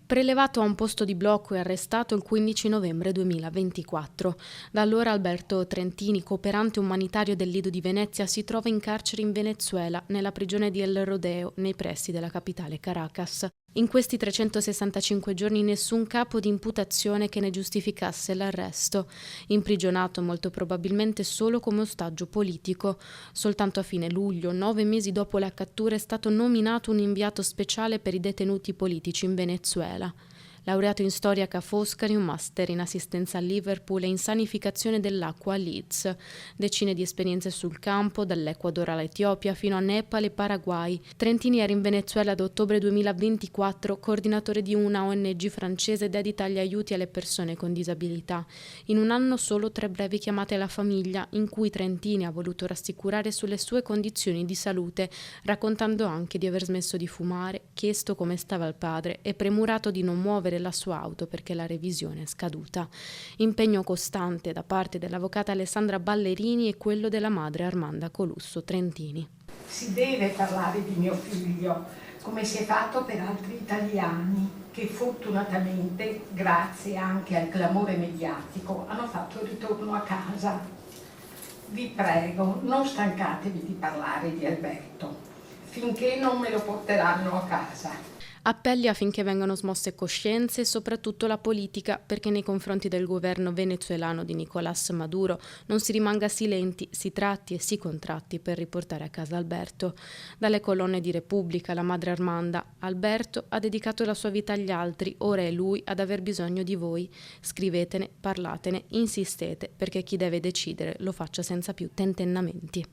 Prelevato a un posto di blocco e arrestato il 15 novembre 2024. Da allora Alberto Trentini, cooperante umanitario del Lido di Venezia, si trova in carcere in Venezuela, nella prigione di El Rodeo, nei pressi della capitale Caracas. In questi 365 giorni nessun capo di imputazione che ne giustificasse l'arresto. Imprigionato molto probabilmente solo come ostaggio politico. Soltanto a fine luglio, 9 mesi dopo la cattura, è stato nominato un inviato speciale per i detenuti politici in Venezuela. Laureato in storia a Ca' Foscari, un master in assistenza a Liverpool e in sanificazione dell'acqua a Leeds. Decine di esperienze sul campo, dall'Ecuador all'Etiopia fino a Nepal e Paraguay. Trentini era in Venezuela da ottobre 2024, coordinatore di una ONG francese dedita agli aiuti alle persone con disabilità. In un anno solo 3 brevi chiamate alla famiglia, in cui Trentini ha voluto rassicurare sulle sue condizioni di salute, raccontando anche di aver smesso di fumare, chiesto come stava il padre e premurato di non muovere la sua auto perché la revisione è scaduta. Impegno costante da parte dell'avvocata Alessandra Ballerini e quello della madre Armanda Colusso Trentini. Si deve parlare di mio figlio, come si è fatto per altri italiani che fortunatamente, grazie anche al clamore mediatico, hanno fatto il ritorno a casa. Vi prego, non stancatevi di parlare di Alberto, finché non me lo porteranno a casa. Appelli affinché vengano smosse coscienze e soprattutto la politica, perché nei confronti del governo venezuelano di Nicolás Maduro non si rimanga silenti, si tratti e si contratti per riportare a casa Alberto. Dalle colonne di Repubblica, la madre Armanda: Alberto ha dedicato la sua vita agli altri, ora è lui ad aver bisogno di voi. Scrivetene, parlatene, insistete, perché chi deve decidere lo faccia senza più tentennamenti.